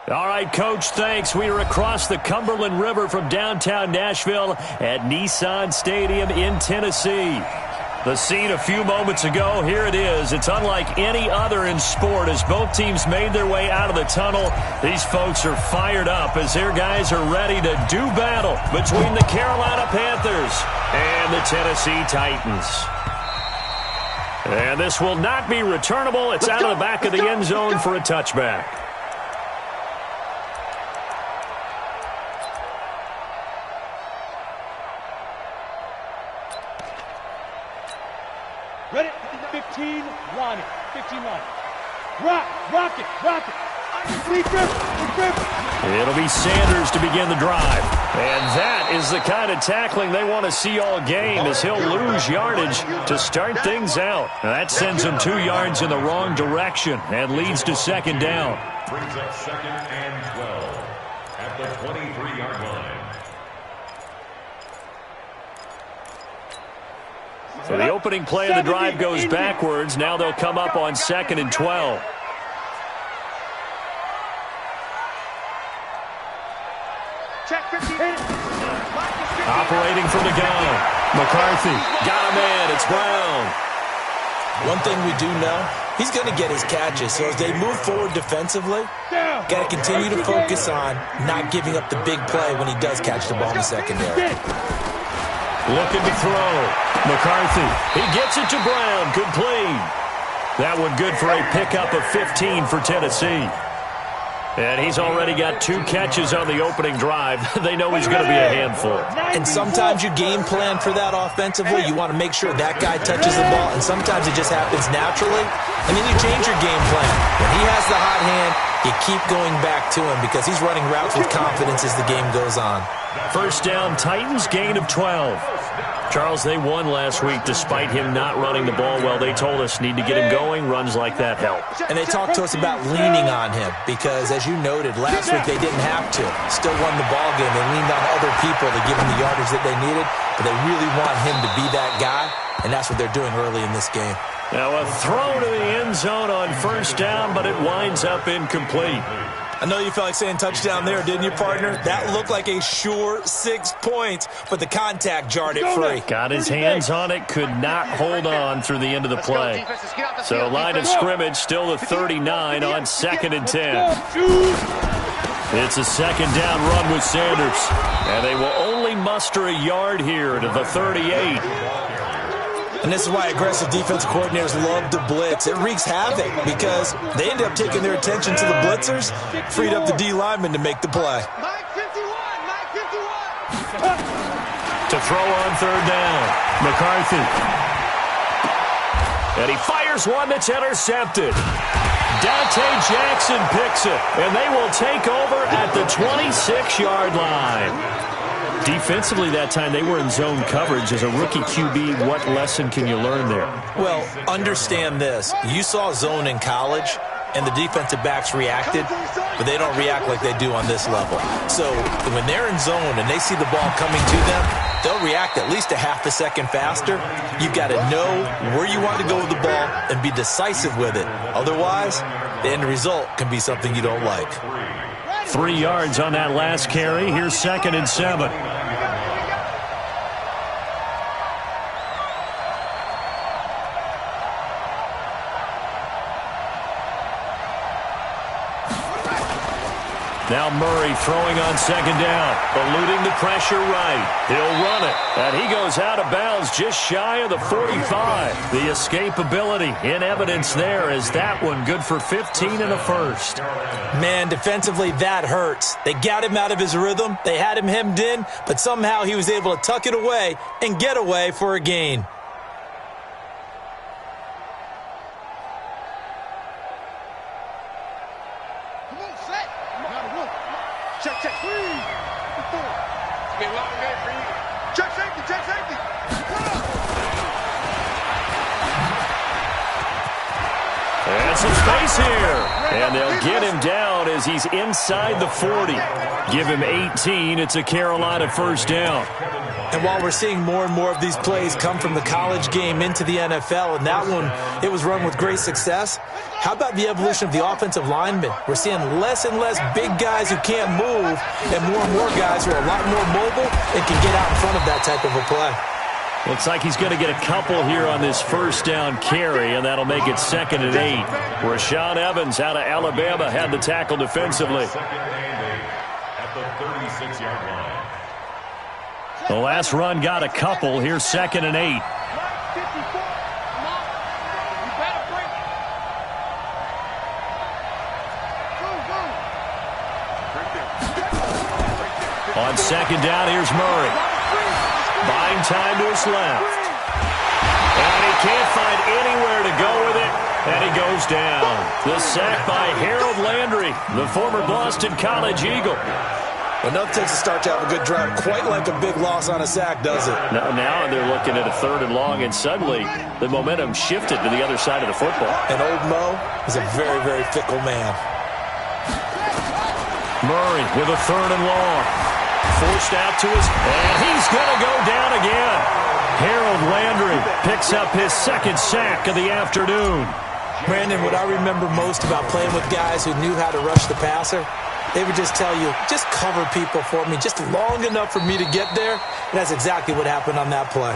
All right, Coach, thanks. We are across the Cumberland River from downtown Nashville at Nissan Stadium in Tennessee. The scene a few moments ago, here it is. It's unlike any other in sport as both teams made their way out of the tunnel. These folks are fired up as their guys are ready to do battle between the Carolina Panthers and the Tennessee Titans. And this will not be returnable. It's out of the back of the end zone for a touchback. Ready? 15, line it. 15 line. Rock it. It'll be Sanders to begin the drive. And that is the kind of tackling they want to see all game as he'll lose yardage to start things out. That sends him 2 yards in the wrong direction and leads to second down. Brings up 2nd and 12 at the 23-yard line. So the opening play of the drive goes backwards. Now they'll come up on 2nd and 12. Operating from the gun. McCarthy got a man. It's Brown. One thing we do know, he's going to get his catches. So as they move forward defensively, got to continue to focus on not giving up the big play when he does catch the ball in the secondary. Looking to throw. McCarthy. He gets it to Brown. Complete. That one good for a pickup of 15 for Tennessee. And he's already got 2 catches on the opening drive. They know he's going to be a handful. And sometimes you game plan for that offensively. You want to make sure that guy touches the ball, and sometimes it just happens naturally. And then you change your game plan. When he has the hot hand, you keep going back to him because he's running routes with confidence as the game goes on. First down, Titans, gain of 12. Charles, they won last week despite him not running the ball well. They told us need to get him going. Runs like that help. And they talked to us about leaning on him because, as you noted, last week they didn't have to. Still won the ball game. They leaned on other people to give him the yardage that they needed, but they really want him to be that guy, and that's what they're doing early in this game. Now a throw to the end zone on first down, but it winds up incomplete. I know you felt like saying touchdown there, didn't you, partner? That looked like a sure 6 points, but the contact jarred it free. Got his hands on it, could not hold on through the end of the play. So line of scrimmage still the 39 on 2nd and 10. It's a second down run with Sanders. And they will only muster a yard here to the 38. And this is why aggressive defensive coordinators love to blitz. It wreaks havoc because they end up taking their attention to the blitzers, freed up the D lineman to make the play. To throw on 3rd down, McCarthy. And he fires one that's intercepted. Dante Jackson picks it, and they will take over at the 26-yard line. Defensively that time, they were in zone coverage. As a rookie QB, what lesson can you learn there? Well, understand this. You saw zone in college, and the defensive backs reacted, but they don't react like they do on this level. So when they're in zone and they see the ball coming to them, they'll react at least a half a second faster. You've got to know where you want to go with the ball and be decisive with it. Otherwise, the end result can be something you don't like. 3 yards on that last carry. Here's 2nd and 7. Now Murray throwing on 2nd down, eluding the pressure right. He'll run it, and he goes out of bounds just shy of the 45. The escapability in evidence there as that one good for 15 and a first. Man, defensively, that hurts. They got him out of his rhythm. They had him hemmed in, but somehow he was able to tuck it away and get away for a gain. And some space here. And they'll get him down as as he's inside the 40. Give him 18. It's a Carolina first down. And while we're seeing more and more of these plays come from the college game into the NFL, and that one, it was run with great success, how about the evolution of the offensive linemen? We're seeing less and less big guys who can't move and more guys who are a lot more mobile and can get out in front of that type of a play. Looks like he's going to get a couple here on this first down carry, and that'll make it 2nd and 8. Rashaan Evans out of Alabama had the tackle defensively. At the 36-yard line. The last run got a couple. Here's 2nd and 8. On 2nd down, here's Murray. Buying time to his left. And he can't find anywhere to go with it, and he goes down. The sack by Harold Landry, the former Boston College Eagle. Well, nothing takes a start to have a good drive quite like a big loss on a sack, does it? Now they're looking at a 3rd and long, and suddenly the momentum shifted to the other side of the football. And old Mo is a very, very fickle man. Murray with a 3rd and long. Forced out to his, and he's going to go down again. Harold Landry picks up his 2nd sack of the afternoon. Brandon, what I remember most about playing with guys who knew how to rush the passer, they would just tell you, just cover people for me, just long enough for me to get there. And that's exactly what happened on that play.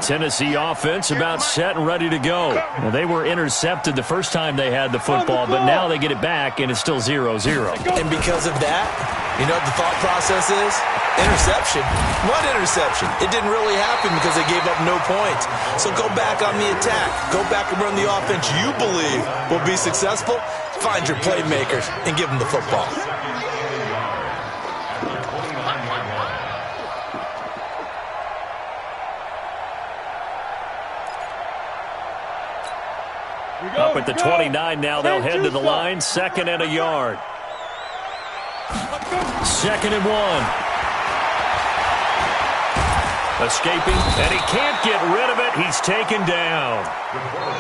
Tennessee offense about set and ready to go. Now, they were intercepted the first time they had the football, but now they get it back, and it's still 0-0. And because of that, you know what the thought process is? Interception. What interception? It didn't really happen because they gave up no points. So go back on the attack. Go back and run the offense you believe will be successful. Find your playmakers and give them the football. Up at the 29 now, they'll head to the line. 2nd and a yard. 2nd and 1. Escaping, and he can't get rid of it. He's taken down.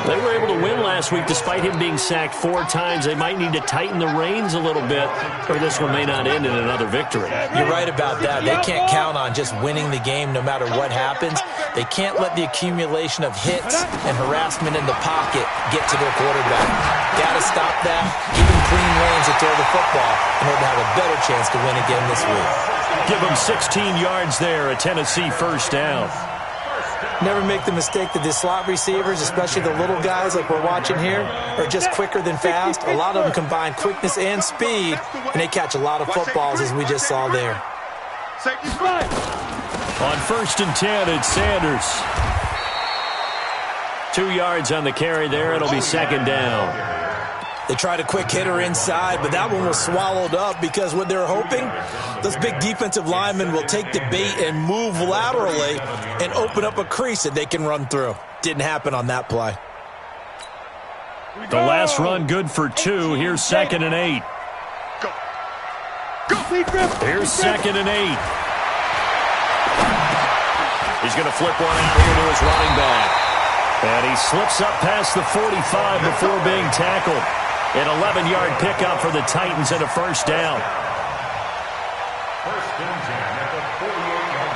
They were able to win last week despite him being sacked 4 times. They might need to tighten the reins a little bit, or this one may not end in another victory. You're right about that. They can't count on just winning the game no matter what happens. They can't let the accumulation of hits and harassment in the pocket get to their quarterback. Got to stop that. Give him clean lanes to throw the football in order to have a better chance to win again this week. Give them 16 yards there, a Tennessee first down. Never make the mistake that the slot receivers, especially the little guys like we're watching here, are just quicker than fast. A lot of them combine quickness and speed, and they catch a lot of footballs, as we just saw there. On 1st and 10, it's Sanders. 2 yards on the carry there. It'll be 2nd down. They tried a quick hitter inside, but that one was swallowed up because what they're hoping, those big defensive linemen will take the bait and move laterally and open up a crease that they can run through. Didn't happen on that play. The last run good for 2. Here's 2nd and 8. Here's 2nd and 8. He's going to flip one out here to his running back. And he slips up past the 45 before being tackled. An 11-yard pickup for the Titans and a first down. First and 10 at the 48-yard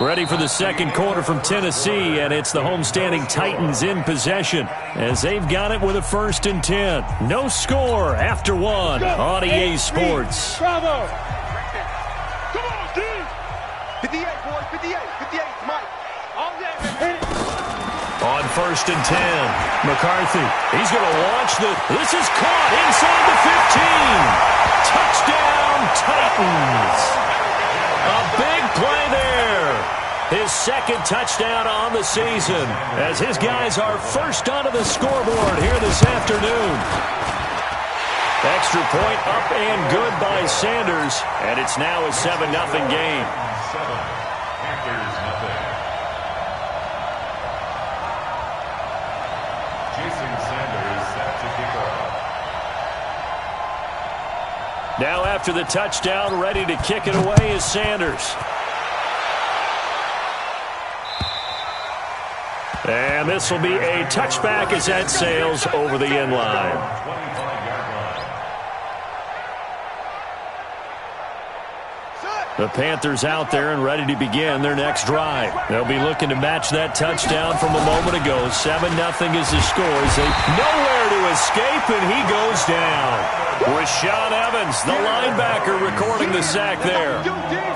line. Ready for the second quarter from Tennessee, and it's the homestanding Titans in possession as they've got it with a 1st and 10. No score after 1 on EA Sports. Bravo! Come on, dude! 58, boys, 58, Mike. All day, hit it. On 1st and 10, McCarthy. He's going to launch this is caught inside the 15. Touchdown, Titans. A big play there. His 2nd touchdown on the season as his guys are first onto the scoreboard here this afternoon. Extra point up and good by Sanders, and it's now a 7-0 game. 7, Panthers nothing. Now after the touchdown, ready to kick it away is Sanders. And this will be a touchback as that sails over the end line. The Panthers out there and ready to begin their next drive. They'll be looking to match that touchdown from a moment ago. 7-0 is the score. Nowhere to escape, and he goes down. Rashaan Evans, the linebacker, recording the sack there.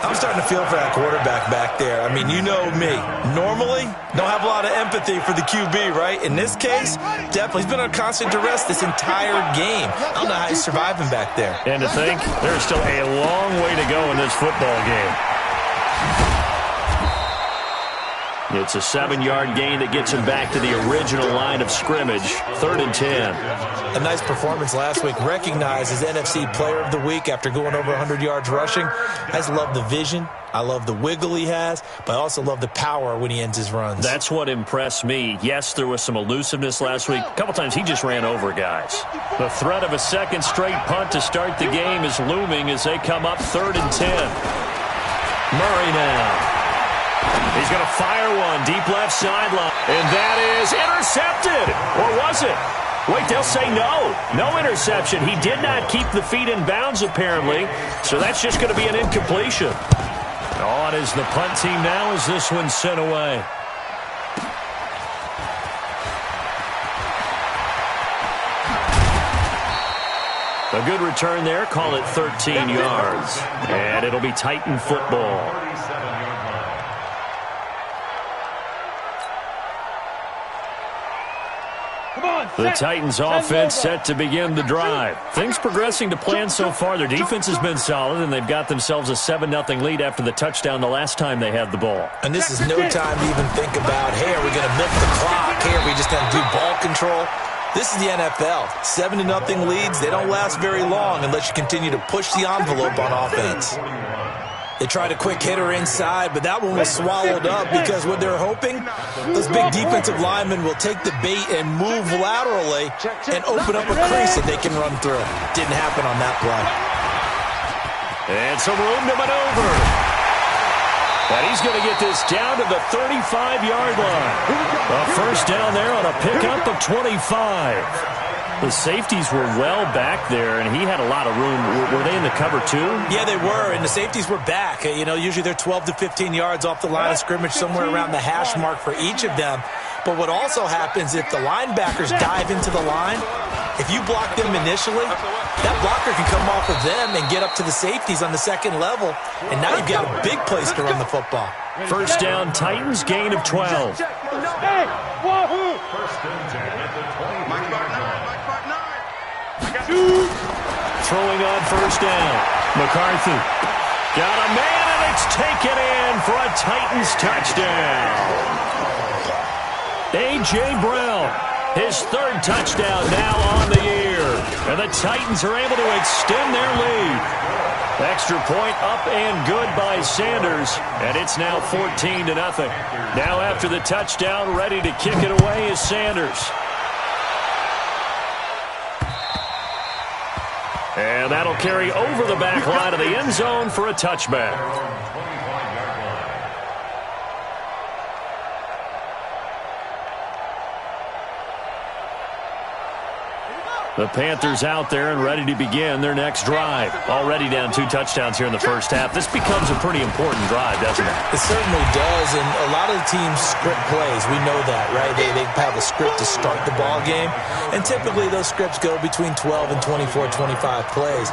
I'm starting to feel for that quarterback back there. I mean, you know me. Normally, don't have a lot of empathy for the QB, right? In this case, definitely. He's been under constant duress this entire game. I don't know how he's surviving back there. And to think, there's still a long way to go in this football game. It's a 7-yard gain that gets him back to the original line of scrimmage. 3rd and 10. A nice performance last week. Recognized as NFC Player of the Week after going over 100 yards rushing. I just love the vision. I love the wiggle he has, but I also love the power when he ends his runs. That's what impressed me. Yes, there was some elusiveness last week. A couple times he just ran over guys. The threat of a second straight punt to start the game is looming as they come up 3rd and 10. Murray now. He's going to fire one deep left sideline. And that is intercepted. Or was it? Wait, they'll say no. No interception. He did not keep the feet in bounds, apparently. So that's just going to be an incompletion. On is the punt team now as this one's sent away. A good return there. Call it 13 yards. And it'll be Titan football. The Titans offense set to begin the drive. Things progressing to plan so far. Their defense has been solid, and they've got themselves a 7-0 lead after the touchdown the last time they had the ball. And this is no time to even think about, hey, are we going to milk the clock? Hey, are we just going to do ball control? This is the NFL. 7-0 leads, they don't last very long unless you continue to push the envelope on offense. They tried a quick hitter inside, but that one was swallowed up because what they're hoping, those big defensive linemen will take the bait and move laterally and open up a crease that they can run through. Didn't happen on that play. And some room to maneuver. And he's going to get this down to the 35-yard line. A first down there on a pickup of 25. The safeties were well back there, and he had a lot of room. Were they in the cover, too? Yeah, they were, and the safeties were back. You know, usually they're 12 to 15 yards off the line of scrimmage, somewhere around the hash mark for each of them. But what also happens if the linebackers dive into the line, if you block them initially, that blocker can come off of them and get up to the safeties on the second level, and now you've got a big place to run the football. First down, Titans, gain of 12. Hey, wahoo! First and 10 at the 20-yard line. Throwing on first down. McCarthy got a man, and it's taken in for a Titans touchdown. A.J. Brown, his 3rd touchdown now on the year. And the Titans are able to extend their lead. Extra point up and good by Sanders. And it's now 14-0. Now after the touchdown, ready to kick it away is Sanders. And that'll carry over the back line of the end zone for a touchback. The Panthers out there and ready to begin their next drive. Already down 2 touchdowns here in the first half. This becomes a pretty important drive, doesn't it? It certainly does, and a lot of the teams script plays. We know that, right? They have a script to start the ball game, and typically those scripts go between 12 and 24, 25 plays.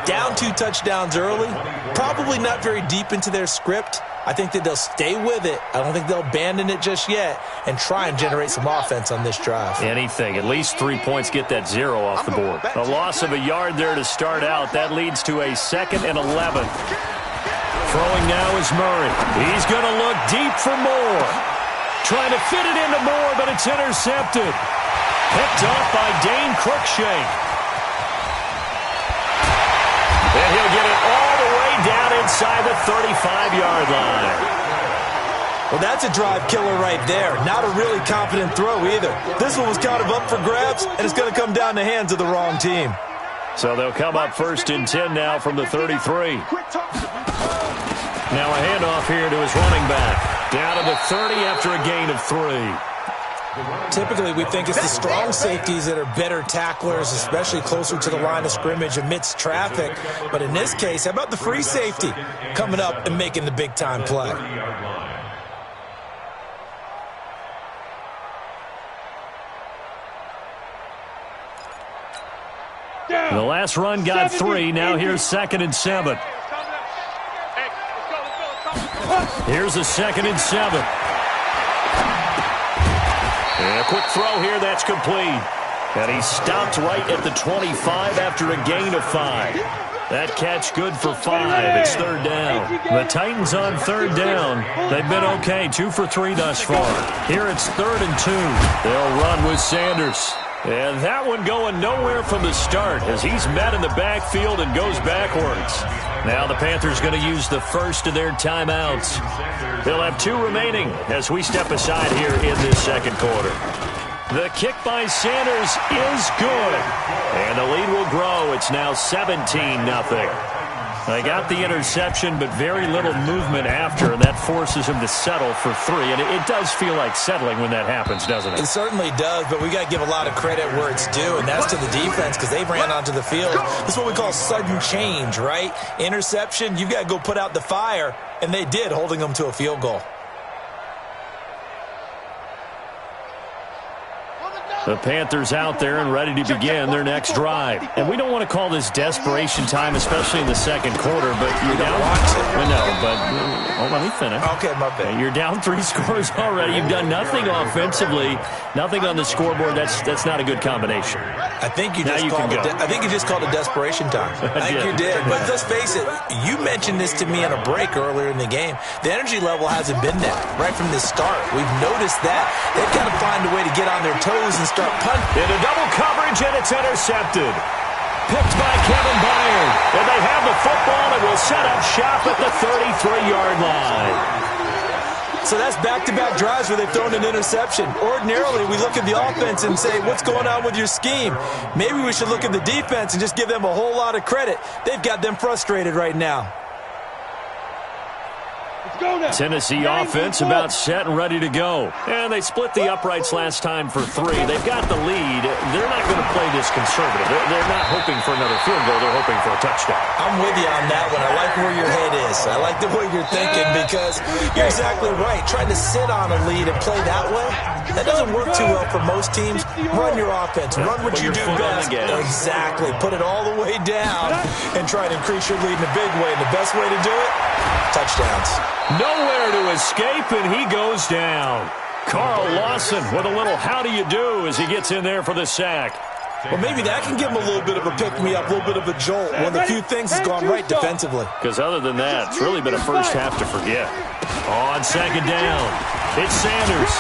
Down 2 touchdowns early, probably not very deep into their script. I think that they'll stay with it. I don't think they'll abandon it just yet and try and generate some offense on this drive. Anything. At least 3 points, get that 0 off the board. A loss of a yard there to start out. That leads to a 2nd and 11. Throwing now is Murray. He's going to look deep for Moore. Trying to fit it into Moore, but it's intercepted. Picked off by Dane Cruikshank. And he'll get it all the way down inside the 35-yard line. Well, that's a drive killer right there. Not a really confident throw either. This one was kind of up for grabs, and it's going to come down the hands of the wrong team. So they'll come up 1st and 10 now from the 33. Now a handoff here to his running back. Down to the 30 after a gain of 3. Typically, we think it's the strong safeties that are better tacklers, especially closer to the line of scrimmage amidst traffic. But in this case, how about the free safety coming up and making the big-time play? The last run got 3. Now here's 2nd and 7. Here's a 2nd and 7. And a quick throw here, that's complete. And he stopped right at the 25 after a gain of 5. That catch good for 5. It's 3rd down. The Titans on 3rd down. They've been okay, 2 for 3 thus far. Here it's 3rd and 2. They'll run with Sanders. And that one going nowhere from the start as he's met in the backfield and goes backwards. Now the Panthers going to use the first of their timeouts. They'll have 2 remaining as we step aside here in this 2nd quarter. The kick by Sanders is good. And the lead will grow. It's now 17-0. They got the interception, but very little movement after, and that forces him to settle for 3. And it does feel like settling when that happens, doesn't it? It certainly does, but we got to give a lot of credit where it's due, and that's to the defense because they ran onto the field. This is what we call sudden change, right? Interception, you've got to go put out the fire, and they did, holding them to a field goal. The Panthers out there and ready to begin their next drive. And we don't want to call this desperation time, especially in the 2nd quarter, but you're down. Let me finish. Okay, my bad. You're down 3 scores already. You've done nothing offensively, nothing on the scoreboard. That's not a good combination. I think you just called it desperation time. I think you did. But let's face it, you mentioned this to me in a break earlier in the game. The energy level hasn't been there right from the start. We've noticed that. They've got to find a way to get on their toes and start punting. Into double coverage, and it's intercepted. Picked by Kevin Byard. And they have the football and will set up shop at the 33-yard line. So that's back-to-back drives where they've thrown an interception. Ordinarily, we look at the offense and say, what's going on with your scheme? Maybe we should look at the defense and just give them a whole lot of credit. They've got them frustrated right now. Tennessee offense about set and ready to go. And they split the uprights last time for 3. They've got the lead. They're not going to play this conservative. They're not hoping for another field goal. They're hoping for a touchdown. I'm with you on that one. I like where your head is. I like the way you're thinking because you're exactly right. Trying to sit on a lead and play that way, that doesn't work too well for most teams. Run your offense. Run what you do best. Exactly. Put it all the way down and try to increase your lead in a big way. And the best way to do it, touchdowns. Nowhere to escape, and he goes down. Carl Lawson with a little how do you do as he gets in there for the sack. Well, maybe that can give him a little bit of a pick-me-up, a little bit of a jolt. One of the few things has gone right defensively. Because other than that, it's really been a first half to forget. On 2nd down, it's Sanders.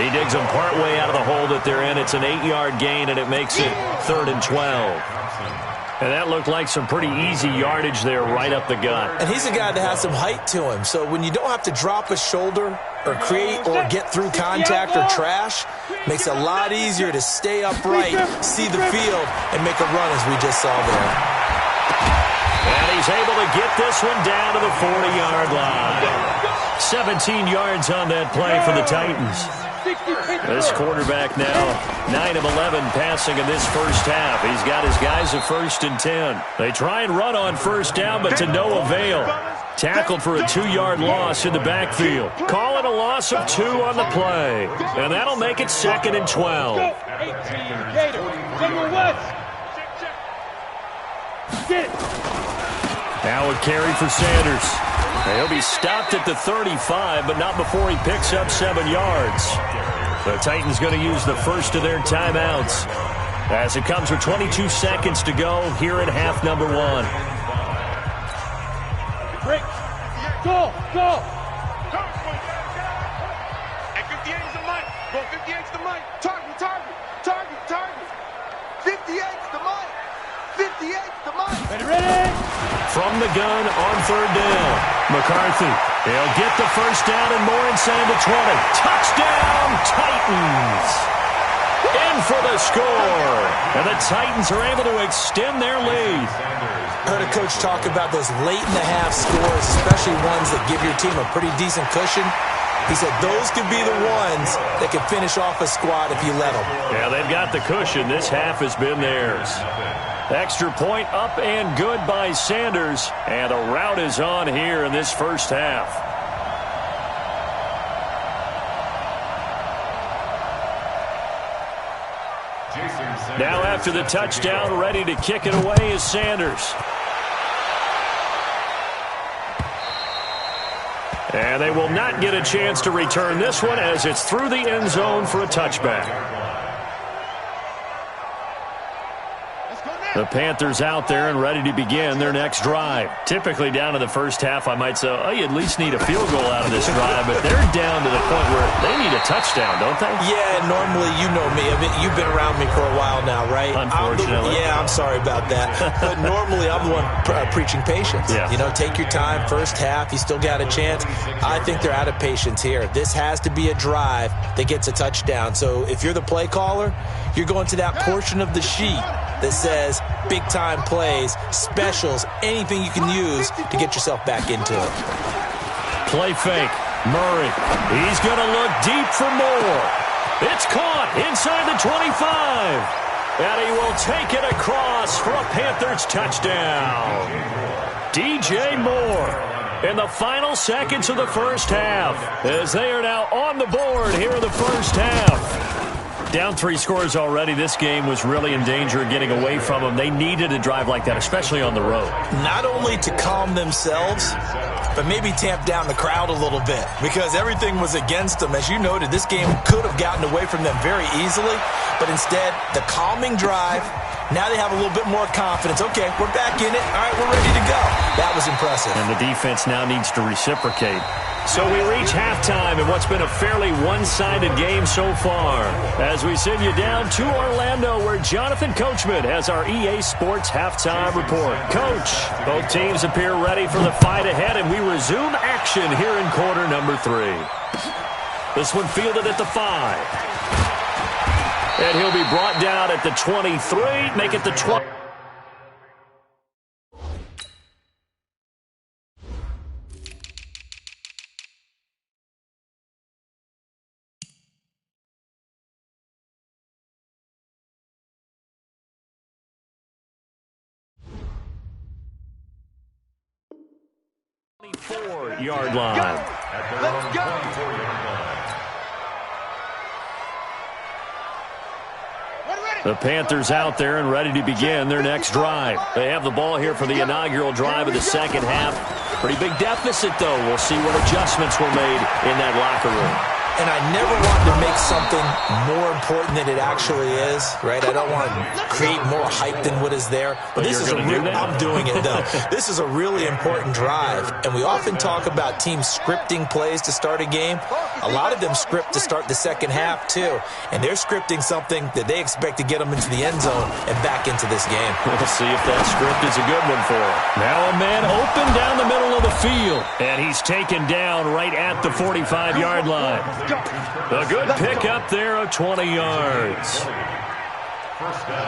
He digs them partway out of the hole that they're in. It's an 8-yard gain, and it makes it 3rd and 12. And that looked like some pretty easy yardage there right up the gut. And he's a guy that has some height to him. So when you don't have to drop a shoulder or create or get through contact or trash, makes it a lot easier to stay upright, see the field, and make a run as we just saw there. And he's able to get this one down to the 40-yard line. 17 yards on that play for the Titans. This quarterback now 9 of 11 passing in this first half. He's got his guys at 1st and 10. They try and run on 1st down, but to no avail. Tackled for a 2-yard loss in the backfield. Call it a loss of 2 on the play. And that'll make it 2nd and 12. Now a carry for Sanders. He'll be stopped at the 35, but not before he picks up 7 yards. The Titans going to use the first of their timeouts as it comes with 22 seconds to go here in half number 1. Break. Go. And 58's the mic. Go, 58's the mic. Target. 58's the mic. 58's the mic. Ready. From the gun on 3rd down. McCarthy. He'll get the first down and more inside the 20. Touchdown, Titans. in for the score. And the Titans are able to extend their lead. I heard a coach talk about those late-in-the-half scores, especially ones that give your team a pretty decent cushion. He said those could be the ones that can finish off a squad if you let them. Yeah, they've got the cushion. This half has been theirs. Extra point up and good by Sanders. And a rout is on here in this first half. Now after the touchdown, ready to kick it away is Sanders. And they will not get a chance to return this one as it's through the end zone for a touchback. The Panthers out there and ready to begin their next drive. Typically down to the first half, I might say, oh, you at least need a field goal out of this drive, but they're down to the point where they need a touchdown, don't they? Yeah, normally, you know me. I mean, you've been around me for a while now, right? Unfortunately. I'm sorry about that. But normally, I'm the one preaching patience. Yeah. You know, take your time. First half, you still got a chance. I think they're out of patience here. This has to be a drive that gets a touchdown. So if you're the play caller, you're going to that portion of the sheet that says big-time plays, specials, anything you can use to get yourself back into it. Play fake. Murray. He's going to look deep for more. It's caught inside the 25. And he will take it across for a Panthers touchdown. DJ Moore in the final seconds of the first half as they are now on the board here in the first half. Down 3 scores already. This game was really in danger of getting away from them. They needed a drive like that, especially on the road. Not only to calm themselves, but maybe tamp down the crowd a little bit because everything was against them. As you noted, this game could have gotten away from them very easily, but instead, the calming drive, now they have a little bit more confidence. Okay, we're back in it. All right, we're ready to go. That was impressive. And the defense now needs to reciprocate. So we reach halftime in what's been a fairly one-sided game so far. As we send you down to Orlando where Jonathan Coachman has our EA Sports halftime report. Coach, both teams appear ready for the fight ahead, and we resume action here in quarter number 3. This one fielded at the 5. And he'll be brought down at the 23, make it the 20. Yard line. Let's go. The Panthers out there and ready to begin their next drive. They have the ball here for the inaugural drive of the second half. Pretty big deficit, though. We'll see what adjustments were made in that locker room. And I never want to make something more important than it actually is, right? I don't want to create more hype than what is there. But this is I'm doing it, though. This is a really important drive. And we often talk about teams scripting plays to start a game. A lot of them script to start the second half, too. And they're scripting something that they expect to get them into the end zone and back into this game. We'll see if that script is a good one for them. Now a man open down the middle of the field. And he's taken down right at the 45-yard line. A good pick up there of 20 yards.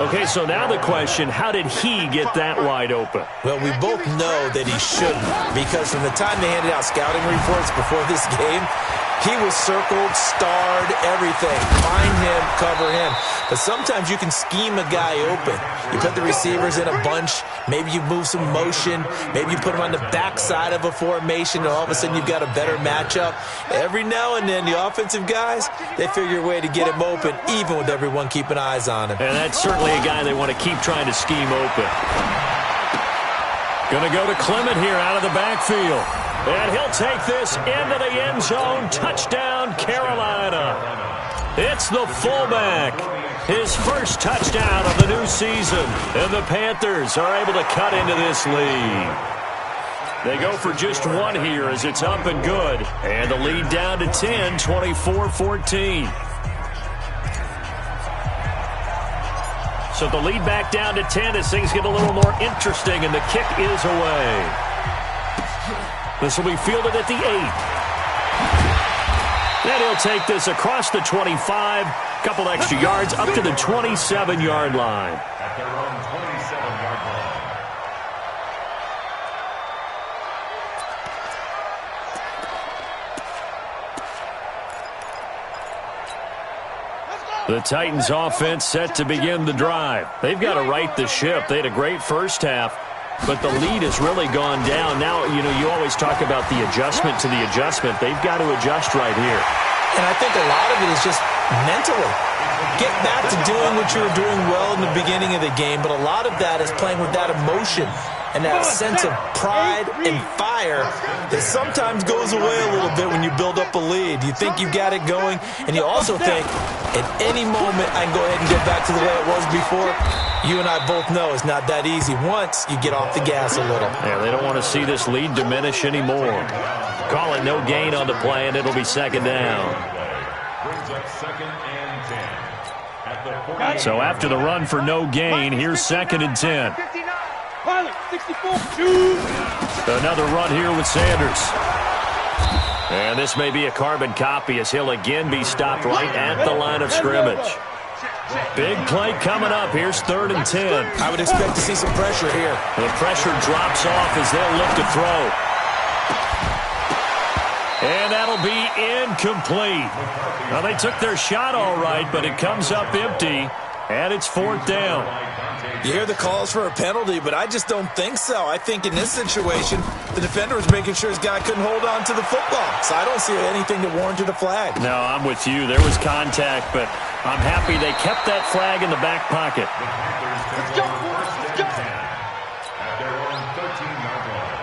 Okay, so now the question, how did he get that wide open? Well, we both know that he shouldn't because from the time they handed out scouting reports before this game, he was circled, starred, everything. Find him, cover him. But sometimes you can scheme a guy open. You put the receivers in a bunch. Maybe you move some motion. Maybe you put them on the backside of a formation, and all of a sudden you've got a better matchup. Every now and then, the offensive guys, they figure a way to get him open, even with everyone keeping eyes on him. And that's certainly a guy they want to keep trying to scheme open. Going to go to Clement here out of the backfield. And he'll take this into the end zone. Touchdown, Carolina. It's the fullback. His first touchdown of the new season. And the Panthers are able to cut into this lead. They go for just one here as it's up and good. And the lead down to 10, 24-14. So the lead back down to 10 as things get a little more interesting, and the kick is away. This will be fielded at the 8. Then he'll take this across the 25, Couple extra yards up to the 27-yard line. At their own 27-yard line. The Titans offense set to begin the drive. They've got to right the ship. They had a great first half, but the lead has really gone down. Now, you always talk about the adjustment to the adjustment. They've got to adjust right here. And I think a lot of it is just mentally. Get back to doing what you were doing well in the beginning of the game, but a lot of that is playing with that emotion and that sense of pride and fire that sometimes goes away a little bit when you build up a lead. You think you've got it going, and you also think at any moment I can go ahead and get back to the way it was before. You and I both know it's not that easy once you get off the gas a little. Yeah, they don't want to see this lead diminish anymore. Call it no gain on the play, and it'll be second down. Brings up 2nd and 10. At the 48. So after the run for no gain, here's 2nd and 10. 64. Another run here with Sanders. And this may be a carbon copy as he'll again be stopped right at the line of scrimmage. Big play coming up. Here's 3rd and 10. I would expect to see some pressure here. The pressure drops off as they'll look to throw. And that'll be incomplete. Now, they took their shot all right, but it comes up empty, and it's 4th down. You hear the calls for a penalty, but I just don't think so. I think in this situation, the defender was making sure his guy couldn't hold on to the football. So I don't see anything that warranted a flag. No, I'm with you. There was contact, but I'm happy they kept that flag in the back pocket. Let's go. Let's go. At their own 13-yard line.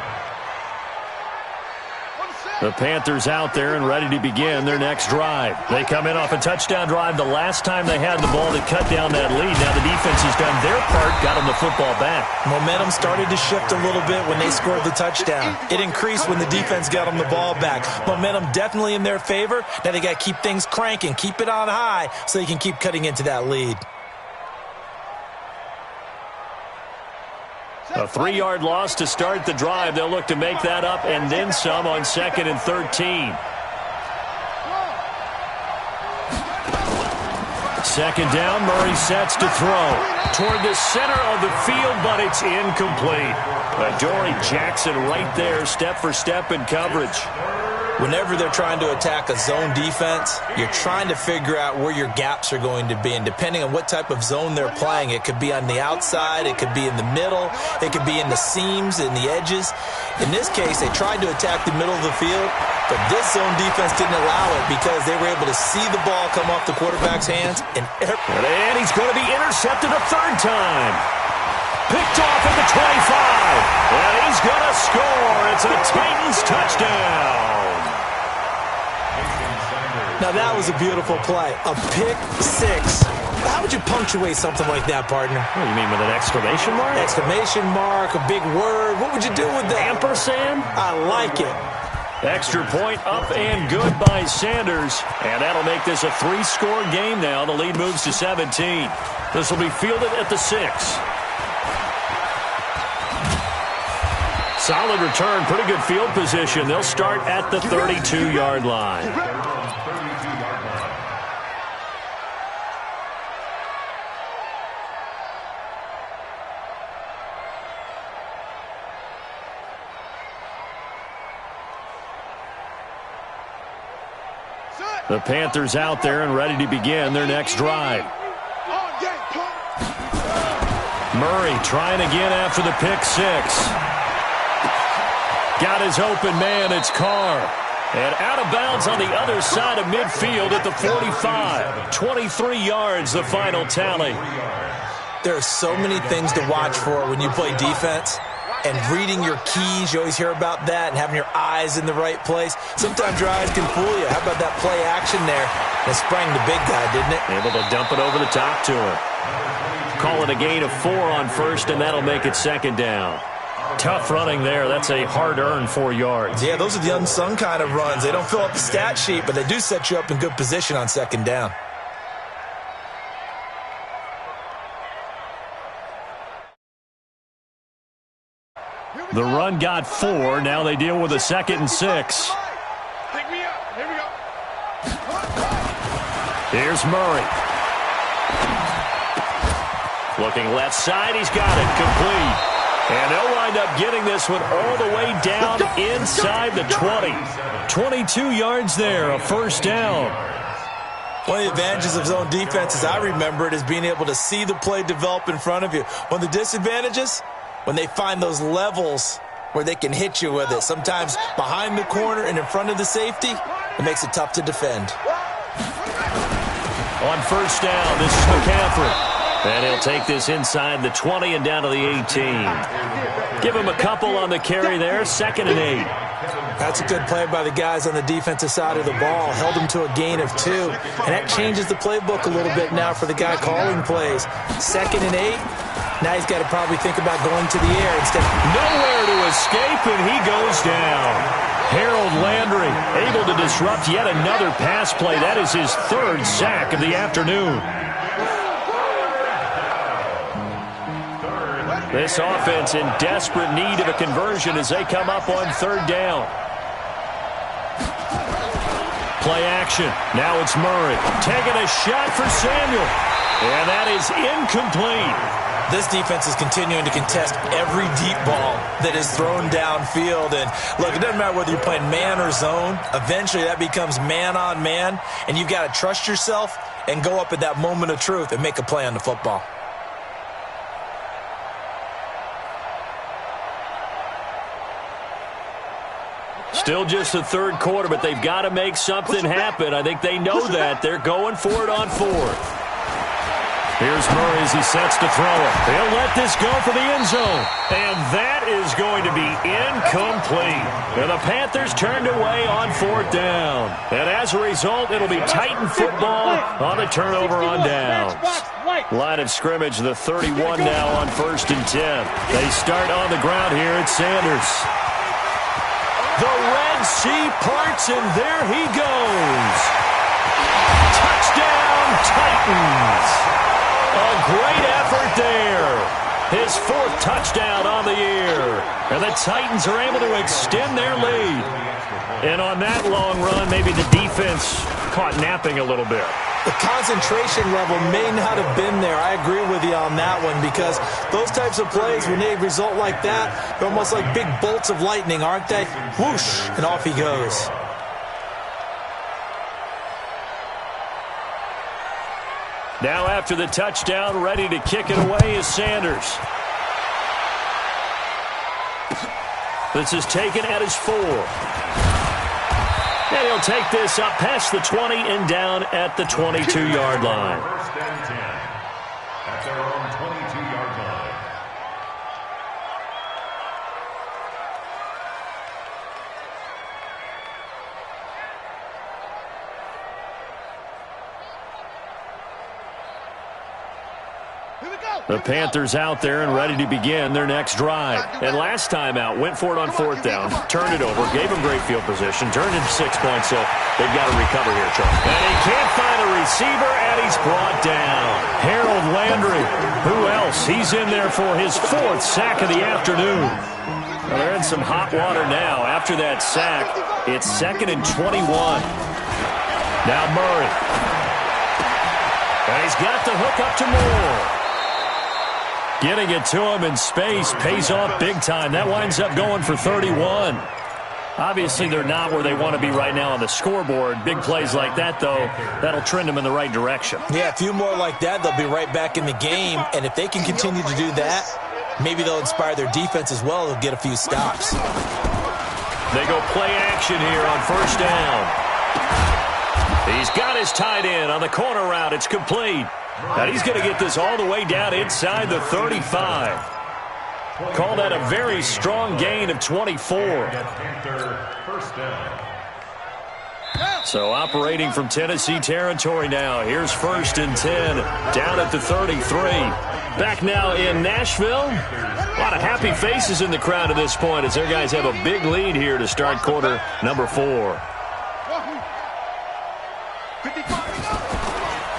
The Panthers out there and ready to begin their next drive. They come in off a touchdown drive the last time they had the ball to cut down that lead. Now the defense has done their part, got them the football back. Momentum started to shift a little bit when they scored the touchdown. It increased when the defense got them the ball back. Momentum definitely in their favor. Now they got to keep things cranking, keep it on high so they can keep cutting into that lead. A 3-yard loss to start the drive. They'll look to make that up and then some on 2nd and 13. Second down, Murray sets to throw toward the center of the field, but it's incomplete. Adoree Jackson right there, step for step in coverage. Whenever they're trying to attack a zone defense, you're trying to figure out where your gaps are going to be. And depending on what type of zone they're playing, it could be on the outside, it could be in the middle, it could be in the seams and the edges. In this case, they tried to attack the middle of the field, but this zone defense didn't allow it because they were able to see the ball come off the quarterback's hands. And he's going to be intercepted a 3rd time. Picked off at the 25. And he's going to score. It's a Titans touchdown. Now that was a beautiful play. A pick 6. How would you punctuate something like that, partner? What do you mean, with an exclamation mark? Exclamation mark, a big word. What would you do with that? Ampersand? I like it. Extra point up and good by Sanders. And that'll make this a 3-score game now. The lead moves to 17. This will be fielded at the 6. Solid return, pretty good field position. They'll start at the 32-yard line. The Panthers out there and ready to begin their next drive. Murray trying again after the pick 6. Got his open man, it's Carr. And out of bounds on the other side of midfield at the 45. 23 yards, the final tally. There are so many things to watch for when you play defense. And reading your keys, you always hear about that, and having your eyes in the right place. Sometimes your eyes can fool you. How about that play action there? It sprang the big guy, didn't it? Able to dump it over the top to him. Call it a gain of 4 on first, and that'll make it 2nd down. Tough running there. That's a hard-earned 4 yards. Yeah, those are the unsung kind of runs. They don't fill up the stat sheet, but they do set you up in good position on 2nd down. The run got 4. Now they deal with a 2nd and 6. Pick me up. Here we go. Here's Murray. Looking left side, he's got it, complete. And they'll wind up getting this one all the way down inside the 20. 22 yards there, a first down. One of the advantages of zone defense, as I remember it, is being able to see the play develop in front of you. One of the disadvantages, when they find those levels where they can hit you with it, sometimes behind the corner and in front of the safety, it makes it tough to defend. On first down, this is McCaffrey. And he'll take this inside the 20 and down to the 18. Give him a couple on the carry there, 2nd and 8. That's a good play by the guys on the defensive side of the ball. Held him to a gain of 2. And that changes the playbook a little bit now for the guy calling plays. 2nd and 8. Now he's got to probably think about going to the air instead. Nowhere to escape, and he goes down. Harold Landry able to disrupt yet another pass play. That is his 3rd sack of the afternoon. This offense in desperate need of a conversion as they come up on 3rd down. Play action. Now it's Murray. Taking a shot for Samuel. And that is incomplete. This defense is continuing to contest every deep ball that is thrown downfield. And look, it doesn't matter whether you're playing man or zone. Eventually that becomes man on man. And you've got to trust yourself and go up at that moment of truth and make a play on the football. Still just the 3rd quarter, but they've got to make something happen. I think they know that. They're going for it on 4th. Here's Murray as he sets to throw it. He'll let this go for the end zone. And that is going to be incomplete. And the Panthers turned away on 4th down. And as a result, it'll be Titan football on the turnover on downs. Line of scrimmage, the 31 now on 1st and 10. They start on the ground here at Sanders. The Red Sea parts, and there he goes. Touchdown, Titans. A great effort there. His 4th touchdown on the year. And the Titans are able to extend their lead. And on that long run, maybe the defense caught napping a little bit. The concentration level may not have been there. I agree with you on that one because those types of plays, when they result like that, they're almost like big bolts of lightning, aren't they? Whoosh, and off he goes. Now after the touchdown, ready to kick it away is Sanders. This is taken at his 4. And he'll take this up past the 20 and down at the 22-yard line. 1st and 10 at their own 22-yard line. The Panthers out there and ready to begin their next drive. And last time out, went for it on 4th down, turned it over, gave him great field position, turned it 6 points, so they've got to recover here, Charles. And he can't find a receiver, and he's brought down. Harold Landry, who else? He's in there for his 4th sack of the afternoon. Well, they're in some hot water now. After that sack, it's 2nd and 21. Now Murray. And he's got the hook up to Moore. Getting it to him in space pays off big time. That winds up going for 31. Obviously, they're not where they want to be right now on the scoreboard. Big plays like that, though, that'll trend them in the right direction. Yeah, a few more like that, they'll be right back in the game. And if they can continue to do that, maybe they'll inspire their defense as well. They'll get a few stops. They go play action here on 1st down. He's got his tight end on the corner route. It's complete. And he's going to get this all the way down inside the 35. Call that a very strong gain of 24. So operating from Tennessee territory now. Here's 1st and 10 down at the 33. Back now in Nashville. A lot of happy faces in the crowd at this point as their guys have a big lead here to start quarter number 4.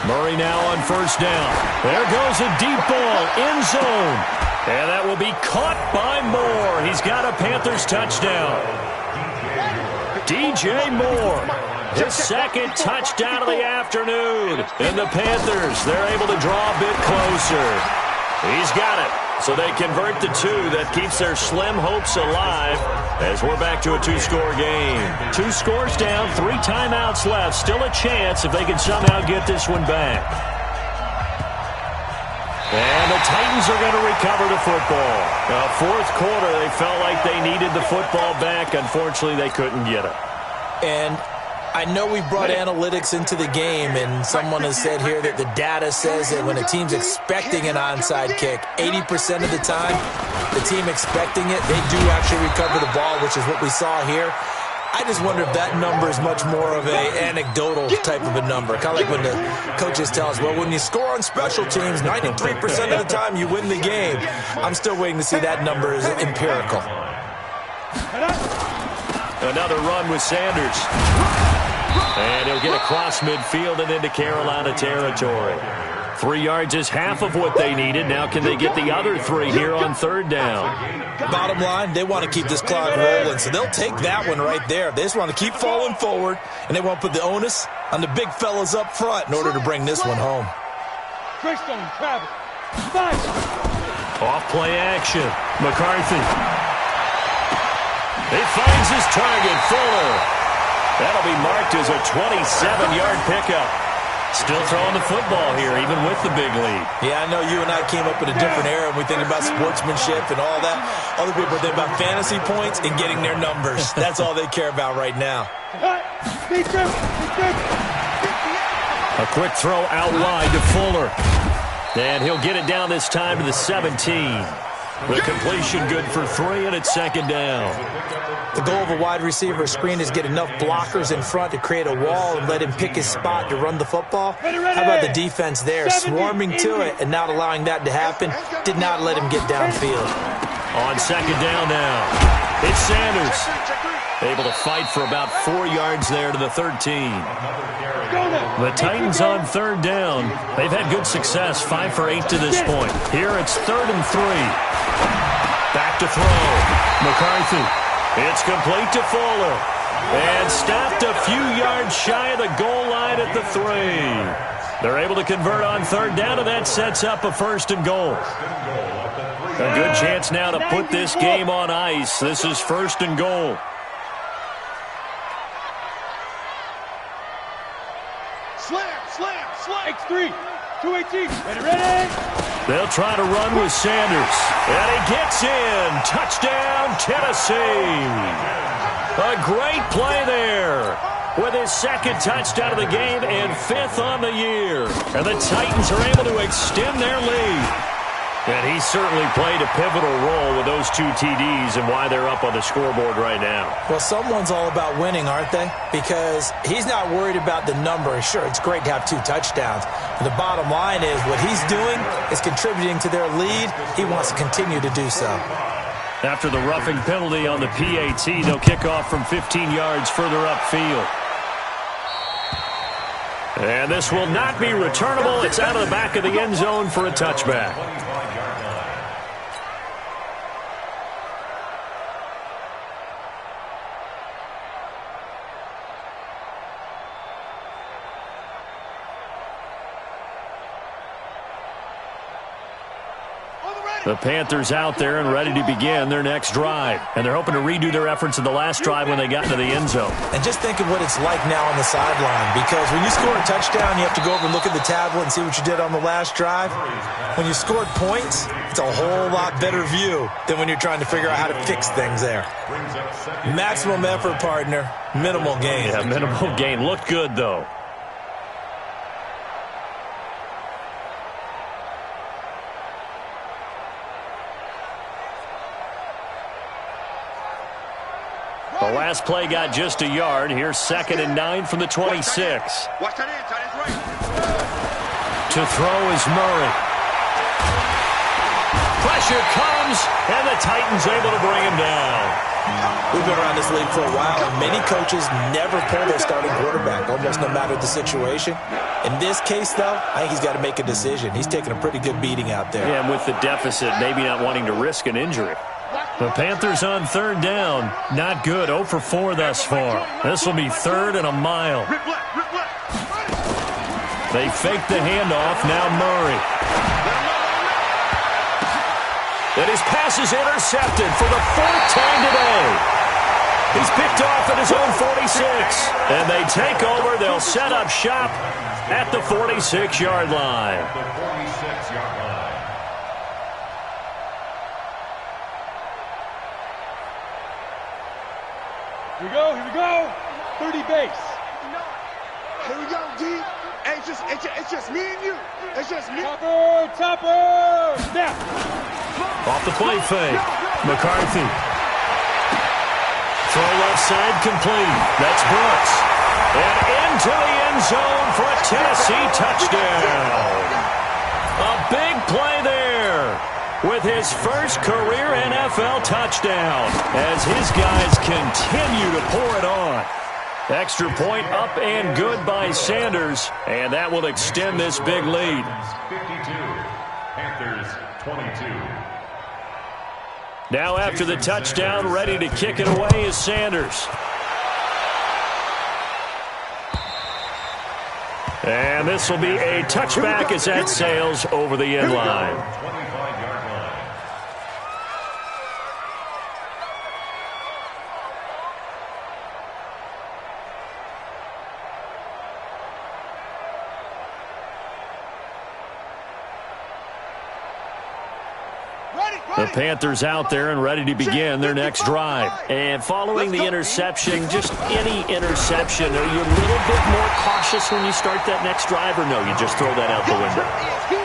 Murray now on 1st down. There goes a deep ball, end zone. And that will be caught by Moore. He's got a Panthers touchdown. DJ Moore. His second touchdown of the afternoon. And the Panthers, they're able to draw a bit closer. He's got it. So they convert the 2. That keeps their slim hopes alive as we're back to a 2-score game. 2 scores down, 3 timeouts left. Still a chance if they can somehow get this one back. And the Titans are going to recover the football. Fourth quarter, they felt like they needed the football back. Unfortunately, they couldn't get it. And I know we brought analytics into the game, and someone has said here that the data says that when a team's expecting an onside kick, 80% of the time, the team expecting it, they do actually recover the ball, which is what we saw here. I just wonder if that number is much more of an anecdotal type of a number. Kind of like when the coaches tell us, well, when you score on special teams, 93% of the time you win the game. I'm still waiting to see that number is empirical. Another run with Sanders. And he'll get across midfield and into Carolina territory. 3 yards is half of what they needed. Now can they get the other 3 here on third down? Bottom line, they want to keep this clock rolling, so they'll take that one right there. They just want to keep falling forward, and they want to put the onus on the big fellas up front in order to bring this one home. Off play action. McCarthy. He finds his target, Fuller. That'll be marked as a 27-yard pickup. Still throwing the football here, even with the big lead. Yeah, I know you and I came up in a different era and we think about sportsmanship and all that. Other people think about fantasy points and getting their numbers. That's all they care about right now. A quick throw out wide to Fuller. And he'll get it down this time to the 17. The completion good for 3, and it's second down. The goal of a wide receiver screen is get enough blockers in front to create a wall and let him pick his spot to run the football. How about the defense there, swarming to it and not allowing that to happen? Did not let him get downfield. On second down now, it's Sanders. Able to fight for about 4 yards there to the 13. The Titans on third down. They've had good success, 5 for 8 to this point. Here it's 3rd and 3. Back to throw. McCarthy. It's complete to Fuller. And stopped a few yards shy of the goal line at the 3. They're able to convert on third down, and that sets up a 1st and goal. A good chance now to put this game on ice. This is 1st and goal. Slam. X3. 218. Ready. They'll try to run with Sanders. And he gets in. Touchdown, Tennessee. A great play there. With his 2nd touchdown of the game and 5th on the year. And the Titans are able to extend their lead. And he certainly played a pivotal role with those 2 TDs and why they're up on the scoreboard right now. Well, someone's all about winning, aren't they? Because he's not worried about the number. Sure, it's great to have 2 touchdowns. But the bottom line is what he's doing is contributing to their lead. He wants to continue to do so. After the roughing penalty on the PAT, they'll kick off from 15 yards further upfield. And this will not be returnable. It's out of the back of the end zone for a touchback. The Panthers out there and ready to begin their next drive. And they're hoping to redo their efforts in the last drive when they got into the end zone. And just think of what it's like now on the sideline. Because when you score a touchdown, you have to go over and look at the tablet and see what you did on the last drive. When you scored points, it's a whole lot better view than when you're trying to figure out how to fix things there. Maximum effort, partner. Minimal gain. Yeah, minimal gain. Looked good, though. The last play got just a yard. Here's 2nd and 9 from the 26. Watch that inside, it's right. To throw is Murray. Pressure comes, and the Titans able to bring him down. We've been around this league for a while, and many coaches never pull their starting quarterback, almost no matter the situation. In this case, though, I think he's got to make a decision. He's taking a pretty good beating out there. Yeah, and with the deficit, maybe not wanting to risk an injury. Watch The Panthers on third down. Not good. 0 for 4 thus far. This will be 3rd and a mile. They fake the handoff. Now Murray. And his pass is intercepted for the 4th time today. He's picked off at his own 46. And they take over. They'll set up shop at the 46-yard line. The 46-yard line. Here we go. 30 base. Here we go, D. Hey, it's just me and you. It's just me. Topper. Snap. Off the play fake. McCarthy. Throw left side complete. That's Brooks. And into the end zone for a Tennessee touchdown. A big play there with his first career NFL touchdown as his guys continue to pour it on. Extra point up and good by Sanders, and that will extend this big lead. 52. Panthers 22. Now after the touchdown, ready to kick it away is Sanders. And this will be a touchback as that sails over the end line. 25-yard line. The Panthers out there and ready to begin their next drive. And following the interception, just any interception, are you a little bit more cautious when you start that next drive, or no, you just throw that out the window?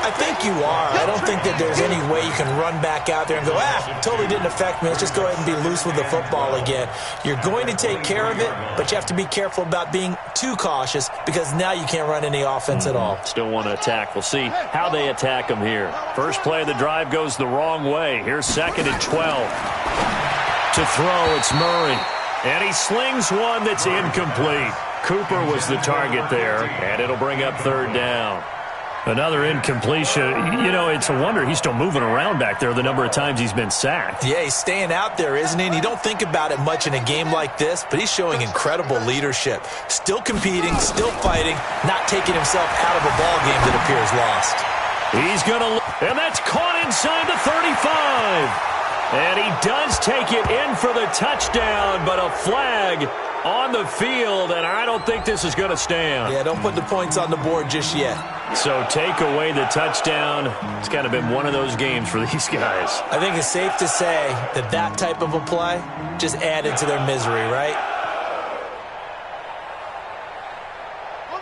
I think you are. I don't think that there's any way you can run back out there and go, totally didn't affect me. Let's just go ahead and be loose with the football again. You're going to take care of it, but you have to be careful about being too cautious because now you can't run any offense at all. Still want to attack. We'll see how they attack them here. First play of the drive goes the wrong way. Here's 2nd and 12. To throw, it's Murray. And he slings one that's incomplete. Cooper was the target there, and it'll bring up 3rd down. Another incompletion. You know, it's a wonder he's still moving around back there the number of times he's been sacked. Yeah, he's staying out there, isn't he? And you don't think about it much in a game like this, but he's showing incredible leadership. Still competing, still fighting, not taking himself out of a ball game that appears lost. He's going to, and that's caught inside the 35. And he does take it in for the touchdown, but a flag on the field, and I don't think this is going to stand. Yeah, don't put the points on the board just yet. So take away the touchdown. It's kind of been one of those games for these guys. I think it's safe to say that that type of a play just added to their misery, right?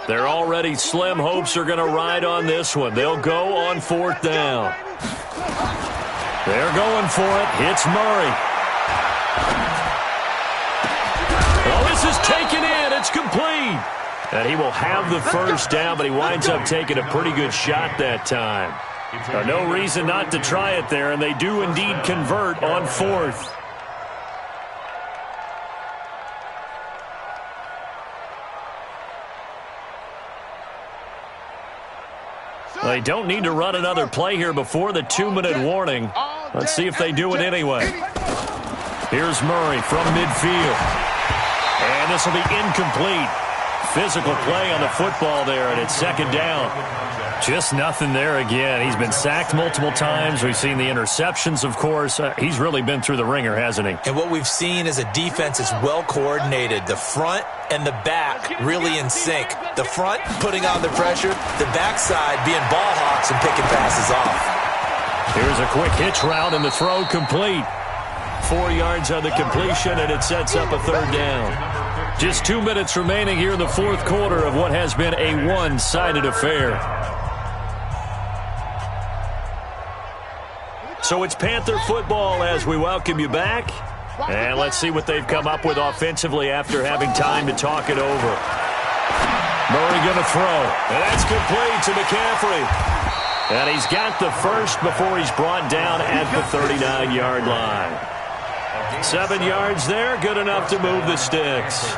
Their already slim hopes are going to ride on this one. They'll go on 4th down. They're going for it. It's Murray. Oh, this is taken in. It's complete. And he will have the first down, but he winds up taking a pretty good shot that time. No reason not to try it there, and they do indeed convert on 4th. They don't need to run another play here before the 2-minute warning. Let's see if they do it anyway. Here's Murray from midfield. And this will be incomplete. Physical play on the football there, and it's 2nd down. Just nothing there again. He's been sacked multiple times. We've seen the interceptions, of course. He's really been through the ringer, hasn't he? And what we've seen is a defense that's well coordinated. The front and the back really in sync. The front putting on the pressure, the backside being ball hawks and picking passes off. Here's a quick hitch route and the throw complete. 4 yards on the completion, and it sets up a 3rd down. Just 2 minutes remaining here in the 4th quarter of what has been a one-sided affair. So it's Panther football as we welcome you back. And let's see what they've come up with offensively after having time to talk it over. Murray going to throw. And that's complete to McCaffrey. And he's got the first before he's brought down at the 39-yard line. 7 yards there, good enough to move the sticks.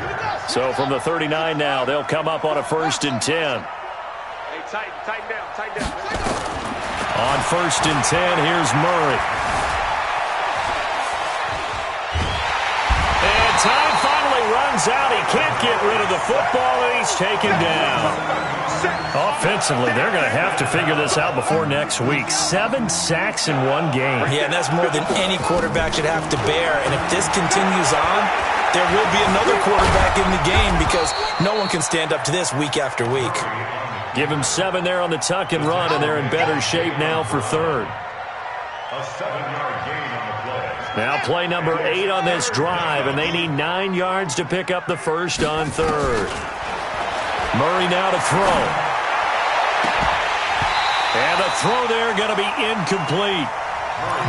So from the 39 now, they'll come up on a 1st and 10. Hey, tighten down. On 1st and 10, here's Murray. time finally runs out. He can't get rid of the football, and he's taken down. Offensively, they're going to have to figure this out before next week. 7 sacks in one game. Yeah, and that's more than any quarterback should have to bear. And if this continues on, there will be another quarterback in the game because no one can stand up to this week after week. Give him 7 there on the tuck and run, and they're in better shape now for third. A 7-yard gain on the play. Now play number 8 on this drive, and they need 9 yards to pick up the first on third. Murray now to throw. And the throw there going to be incomplete.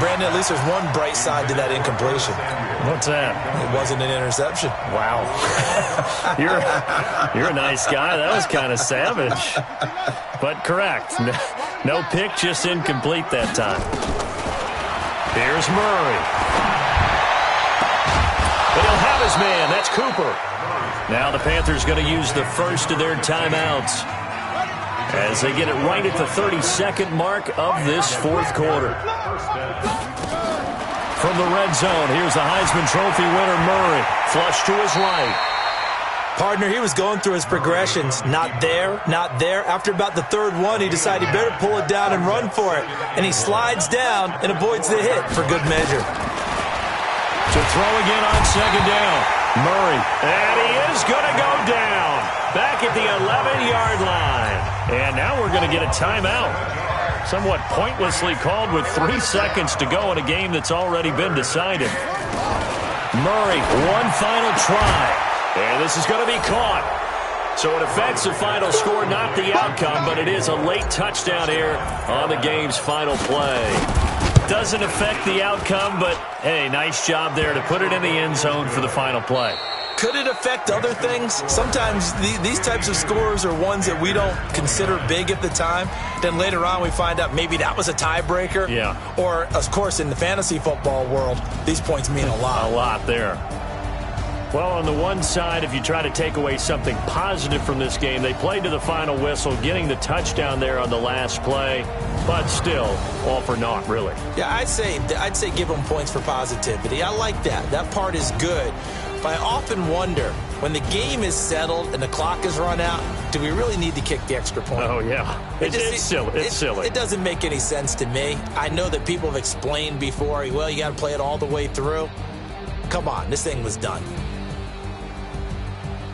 Brandon, at least there's one bright side to that incompletion. What's that? It wasn't an interception. Wow. You're a nice guy. That was kind of savage. But correct. No pick, just incomplete that time. Here's Murray. But he'll have his man. That's Cooper. Now the Panthers going to use the first of their timeouts as they get it right at the 32nd mark of this fourth quarter. From the red zone, here's the Heisman Trophy winner, Murray. Flush to his right. Partner, he was going through his progressions. Not there, not there. After about the third one, he decided he better pull it down and run for it. And he slides down and avoids the hit for good measure. To throw again on second down. Murray. And he is going to go down. Back at the 11-yard line. And now we're going to get a timeout. Somewhat pointlessly called with 3 seconds to go in a game that's already been decided. Murray, one final try. And this is going to be caught. So it affects the final score, not the outcome, but it is a late touchdown here on the game's final play. Doesn't affect the outcome, but, hey, nice job there to put it in the end zone for the final play. Could it affect other things? Sometimes these types of scores are ones that we don't consider big at the time. Then later on we find out maybe that was a tiebreaker. Yeah. Or, of course, in the fantasy football world, these points mean a lot. A lot there. Well, on the one side, if you try to take away something positive from this game, they played to the final whistle, getting the touchdown there on the last play, but still, all for naught, really. Yeah, I'd say give them points for positivity. I like that. That part is good. But I often wonder, when the game is settled and the clock is run out, do we really need to kick the extra point? Oh, yeah. It's silly. It's silly. It doesn't make any sense to me. I know that people have explained before, well, you got to play it all the way through. Come on, this thing was done.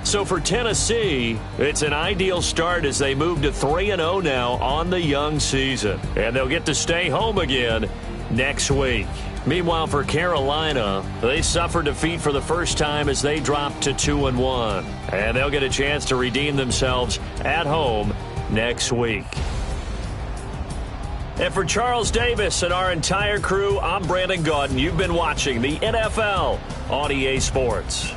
So for Tennessee, it's an ideal start as they move to 3-0 now on the young season. And they'll get to stay home again next week. Meanwhile, for Carolina, they suffered defeat for the first time as they dropped to 2-1. And they'll get a chance to redeem themselves at home next week. And for Charles Davis and our entire crew, I'm Brandon Gaudin. You've been watching the NFL on EA Sports.